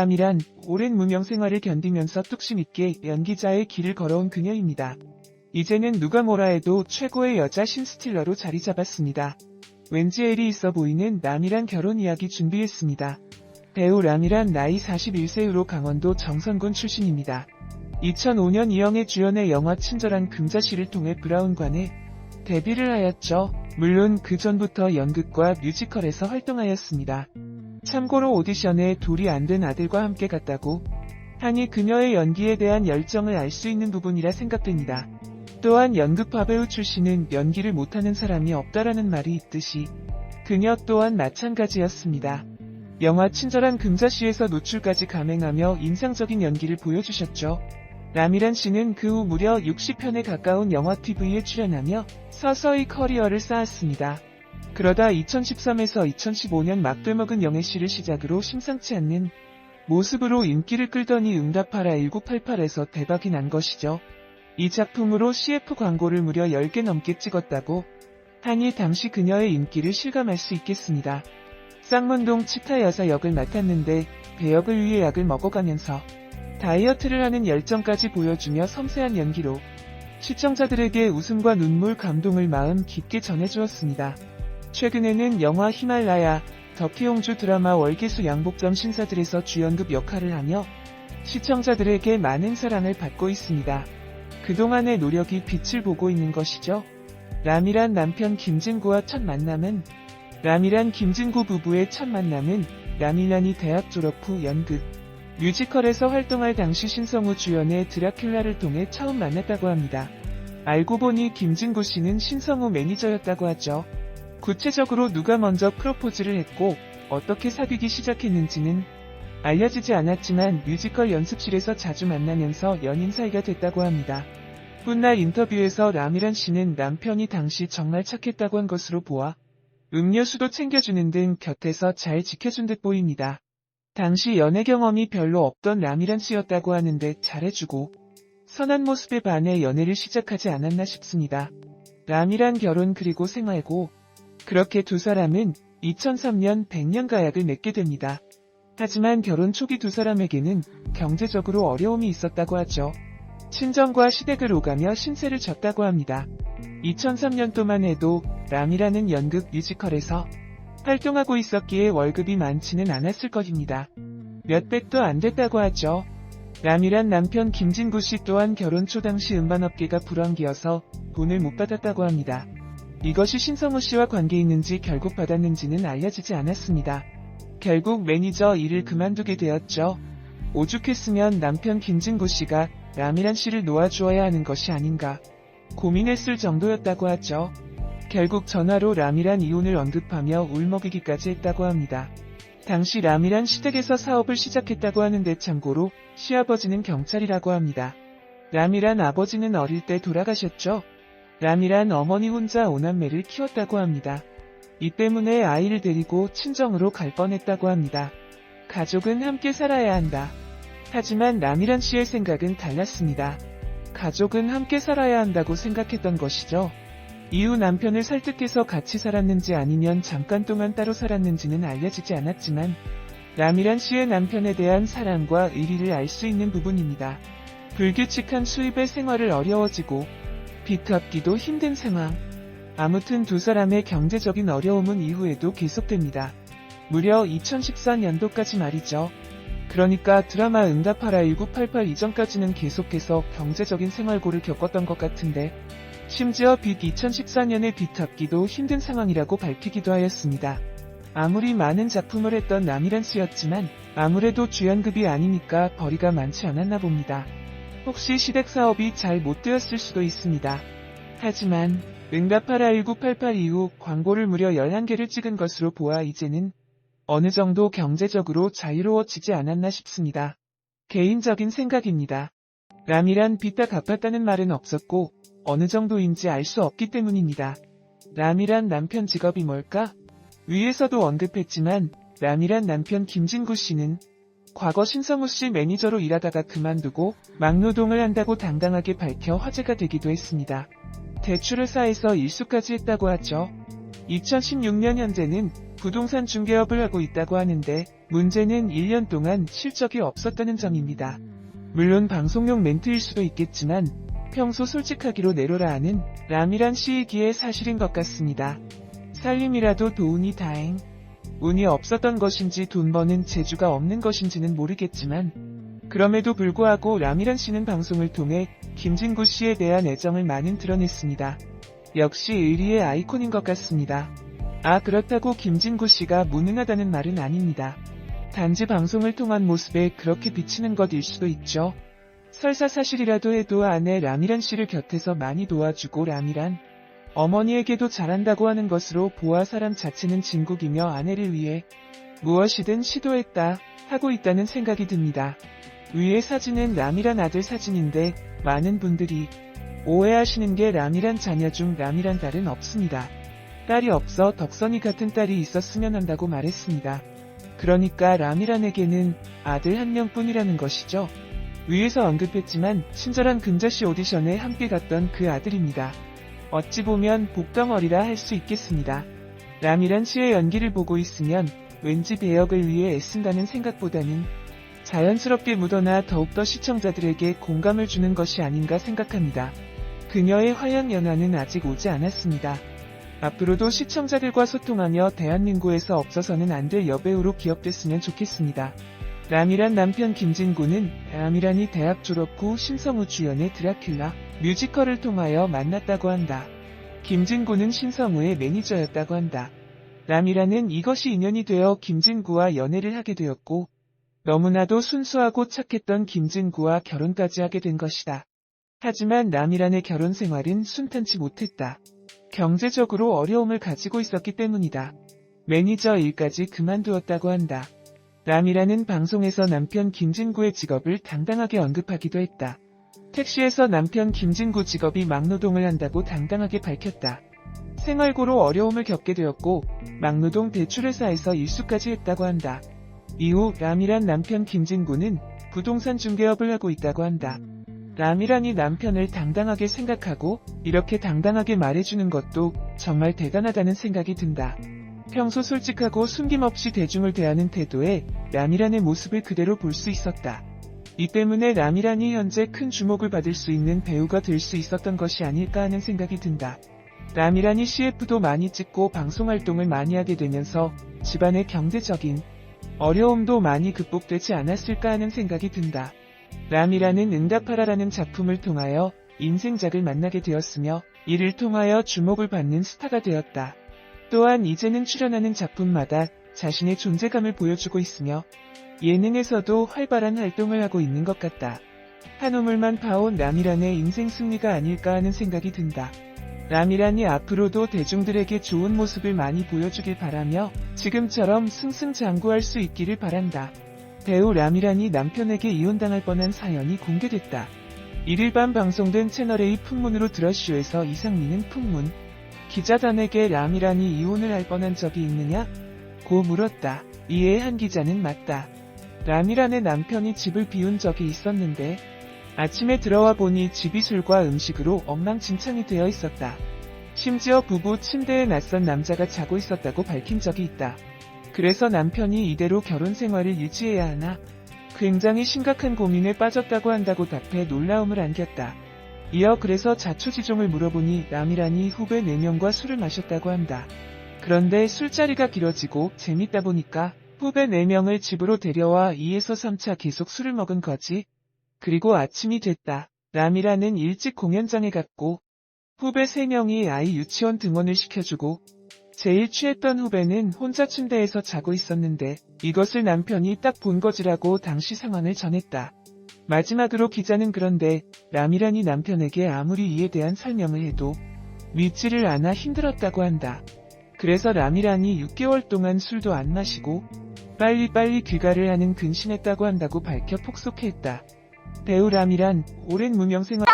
라미란, 오랜 무명 생활을 견디면서 뚝심 있게 연기자의 길을 걸어온 그녀입니다. 이제는 누가 뭐라 해도 최고의 여자 신스틸러로 자리 잡았습니다. 왠지 애리 있어 보이는 라미란 결혼 이야기 준비했습니다. 배우 라미란 나이 41세로 강원도 정선군 출신입니다. 2005년 이영애 주연의 영화 친절한 금자씨를 통해 브라운관에 데뷔를 하였죠. 물론 그 전부터 연극과 뮤지컬에서 활동하였습니다. 참고로 오디션에 둘이 안 된 아들과 함께 갔다고 하니 그녀의 연기에 대한 열정을 알 수 있는 부분이라 생각됩니다. 또한 연극파 배우 출신은 연기를 못하는 사람이 없다라는 말이 있듯이 그녀 또한 마찬가지였습니다. 영화 친절한 금자씨에서 노출까지 감행하며 인상적인 연기를 보여주셨죠. 라미란 씨는 그 후 무려 60편에 가까운 영화 TV에 출연하며 서서히 커리어를 쌓았습니다. 그러다 2013에서 2015년 막되먹은 영애 씨를 시작으로 심상치 않는 모습으로 인기를 끌더니 응답하라 1988에서 대박이 난 것이죠. 이 작품으로 CF 광고를 무려 10개 넘게 찍었다고 하니 당시 그녀의 인기를 실감할 수 있겠습니다. 쌍문동 치타 여사 역을 맡았는데 배역을 위해 약을 먹어가면서 다이어트를 하는 열정까지 보여주며 섬세한 연기로 시청자들에게 웃음과 눈물, 감동을 마음 깊게 전해주었습니다. 최근에는 영화 히말라야, 덕혜옹주 드라마 월계수 양복점 신사들에서 주연급 역할을 하며 시청자들에게 많은 사랑을 받고 있습니다. 그동안의 노력이 빛을 보고 있는 것이죠. 라미란 남편 김진구와 첫 만남은 라미란 김진구 부부의 첫 만남은 라미란이 대학 졸업 후 연극, 뮤지컬에서 활동할 당시 신성우 주연의 드라큘라를 통해 처음 만났다고 합니다. 알고 보니 김진구 씨는 신성우 매니저였다고 하죠. 구체적으로 누가 먼저 프로포즈를 했고 어떻게 사귀기 시작했는지는 알려지지 않았지만 뮤지컬 연습실에서 자주 만나면서 연인 사이가 됐다고 합니다. 훗날 인터뷰에서 라미란 씨는 남편이 당시 정말 착했다고 한 것으로 보아 음료수도 챙겨주는 등 곁에서 잘 지켜준 듯 보입니다. 당시 연애 경험이 별로 없던 라미란 씨였다고 하는데 잘해주고 선한 모습에 반해 연애를 시작하지 않았나 싶습니다. 라미란 결혼 그리고 생활고 그렇게 두 사람은 2003년 100년 가약을 맺게 됩니다. 하지만 결혼 초기 두 사람에게는 경제적으로 어려움이 있었다고 하죠. 친정과 시댁을 오가며 신세를 졌다고 합니다. 2003년도만 해도 라미란은 연극 뮤지컬에서 활동하고 있었기에 월급이 많지는 않았을 것입니다. 몇백도 안 됐다고 하죠. 라미란 남편 김진구 씨 또한 결혼 초 당시 음반업계가 불황기여서 돈을 못 받았다고 합니다. 이것이 신성우 씨와 관계 있는지 결국 받았는지는 알려지지 않았습니다. 결국 매니저 일을 그만두게 되었죠. 오죽했으면 남편 김진구 씨가 라미란 씨를 놓아주어야 하는 것이 아닌가 고민했을 정도였다고 하죠. 결국 전화로 라미란 이혼을 언급하며 울먹이기까지 했다고 합니다. 당시 라미란 시댁에서 사업을 시작했다고 하는데 참고로 시아버지는 경찰이라고 합니다. 라미란 아버지는 어릴 때 돌아가셨죠. 라미란 어머니 혼자 5남매를 키웠다고 합니다. 이 때문에 아이를 데리고 친정으로 갈 뻔했다고 합니다. 가족은 함께 살아야 한다. 하지만 라미란 씨의 생각은 달랐습니다. 가족은 함께 살아야 한다고 생각했던 것이죠. 이후 남편을 설득해서 같이 살았는지 아니면 잠깐 동안 따로 살았는지는 알려지지 않았지만 라미란 씨의 남편에 대한 사랑과 의리를 알 수 있는 부분입니다. 불규칙한 수입의 생활을 어려워지고 빚 갚기도 힘든 상황. 아무튼 두 사람의 경제적인 어려움은 이후에도 계속됩니다. 무려 2014년도까지 말이죠. 그러니까 드라마 응답하라 1988 이전까지는 계속해서 경제적인 생활고를 겪었던 것 같은데 심지어 빚 2014년에 빚 갚기도 힘든 상황이라고 밝히기도 하였습니다. 아무리 많은 작품을 했던 라미란 씨였지만 아무래도 주연급이 아니니까 벌이가 많지 않았나 봅니다. 혹시 시댁 사업이 잘 못 되었을 수도 있습니다. 하지만 응답하라 1988 이후 광고를 무려 11개를 찍은 것으로 보아 이제는 어느 정도 경제적으로 자유로워지지 않았나 싶습니다. 개인적인 생각입니다. 라미란 빚 다 갚았다는 말은 없었고 어느 정도인지 알 수 없기 때문입니다. 라미란 남편 직업이 뭘까? 위에서도 언급했지만 라미란 남편 김진구 씨는 과거 신성우 씨 매니저로 일하다가 그만두고 막노동을 한다고 당당하게 밝혀 화제가 되기도 했습니다. 대출을 쌓아서 일수까지 했다고 하죠. 2016년 현재는 부동산 중개업을 하고 있다고 하는데 문제는 1년 동안 실적이 없었다는 점입니다. 물론 방송용 멘트일 수도 있겠지만 평소 솔직하기로 내로라 하는 라미란 씨이기에 사실인 것 같습니다. 살림이라도 도우니 다행. 운이 없었던 것인지 돈 버는 재주가 없는 것인지는 모르겠지만 그럼에도 불구하고 라미란 씨는 방송을 통해 김진구 씨에 대한 애정을 많이 드러냈습니다. 역시 의리의 아이콘인 것 같습니다. 그렇다고 김진구 씨가 무능하다는 말은 아닙니다. 단지 방송을 통한 모습에 그렇게 비치는 것일 수도 있죠. 설사 사실이라도 해도 아내 라미란 씨를 곁에서 많이 도와주고 라미란 어머니에게도 잘한다고 하는 것으로 보아 사람 자체는 진국이며 아내를 위해 무엇이든 시도했다 하고 있다는 생각이 듭니다. 위의 사진은 라미란 아들 사진인데 많은 분들이 오해하시는 게 라미란 자녀 중 라미란 딸은 없습니다. 딸이 없어 덕선이 같은 딸이 있었으면 한다고 말했습니다. 그러니까 라미란에게는 아들 한 명뿐이라는 것이죠. 위에서 언급했지만 친절한 금자씨 오디션에 함께 갔던 그 아들입니다. 어찌 보면 복덩어리라 할 수 있겠습니다. 라미란 씨의 연기를 보고 있으면 왠지 배역을 위해 애쓴다는 생각보다는 자연스럽게 묻어나 더욱더 시청자들에게 공감을 주는 것이 아닌가 생각합니다. 그녀의 화양연화는 아직 오지 않았습니다. 앞으로도 시청자들과 소통하며 대한민국에서 없어서는 안 될 여배우로 기억됐으면 좋겠습니다. 라미란 남편 김진구는 라미란이 대학 졸업 후 신성우 주연의 드라큘라 뮤지컬을 통하여 만났다고 한다. 김진구는 신성우의 매니저였다고 한다. 라미란은 이것이 인연이 되어 김진구와 연애를 하게 되었고 너무나도 순수하고 착했던 김진구와 결혼까지 하게 된 것이다. 하지만 라미란의 결혼 생활은 순탄치 못했다. 경제적으로 어려움을 가지고 있었기 때문이다. 매니저 일까지 그만두었다고 한다. 라미란은 방송에서 남편 김진구의 직업을 당당하게 언급하기도 했다. 택시에서 남편 김진구 직업이 막노동을 한다고 당당하게 밝혔다. 생활고로 어려움을 겪게 되었고 막노동 대출회사에서 일수까지 했다고 한다. 이후 라미란 남편 김진구는 부동산 중개업을 하고 있다고 한다. 라미란이 남편을 당당하게 생각하고 이렇게 당당하게 말해주는 것도 정말 대단하다는 생각이 든다. 평소 솔직하고 숨김없이 대중을 대하는 태도에 라미란의 모습을 그대로 볼 수 있었다. 이 때문에 라미란이 현재 큰 주목을 받을 수 있는 배우가 될 수 있었던 것이 아닐까 하는 생각이 든다. 라미란이 CF도 많이 찍고 방송활동을 많이 하게 되면서 집안의 경제적인 어려움도 많이 극복되지 않았을까 하는 생각이 든다. 라미란은 응답하라라는 작품을 통하여 인생작을 만나게 되었으며 이를 통하여 주목을 받는 스타가 되었다. 또한 이제는 출연하는 작품마다 자신의 존재감을 보여주고 있으며 예능에서도 활발한 활동을 하고 있는 것 같다. 한 우물만 파온 라미란의 인생 승리가 아닐까 하는 생각이 든다. 라미란이 앞으로도 대중들에게 좋은 모습을 많이 보여주길 바라며 지금처럼 승승장구할 수 있기를 바란다. 배우 라미란이 남편에게 이혼당할 뻔한 사연이 공개됐다. 1일 밤 방송된 채널A 풍문으로 드러쇼에서 이상민은 풍문 기자단에게 라미란이 이혼을 할 뻔한 적이 있느냐? 고 물었다. 이에 한 기자는 맞다. 라미란의 남편이 집을 비운 적이 있었는데 아침에 들어와 보니 집이 술과 음식으로 엉망진창이 되어 있었다. 심지어 부부 침대에 낯선 남자가 자고 있었다고 밝힌 적이 있다. 그래서 남편이 이대로 결혼 생활을 유지해야 하나? 굉장히 심각한 고민에 빠졌다고 한다고 답해 놀라움을 안겼다. 이어 그래서 자초지종을 물어보니 라미란이 후배 4명과 술을 마셨다고 한다. 그런데 술자리가 길어지고 재밌다 보니까 후배 4명을 집으로 데려와 2에서 3차 계속 술을 먹은 거지. 그리고 아침이 됐다. 라미란은 일찍 공연장에 갔고 후배 3명이 아이 유치원 등원을 시켜주고 제일 취했던 후배는 혼자 침대에서 자고 있었는데 이것을 남편이 딱 본 거지라고 당시 상황을 전했다. 마지막으로 기자는 그런데 라미란이 남편에게 아무리 이에 대한 설명을 해도 믿지를 않아 힘들었다고 한다. 그래서 라미란이 6개월 동안 술도 안 마시고 빨리빨리 귀가를 하는 근심했다고 한다고 밝혀 폭소했다. 배우 라미란, 오랜 무명 생활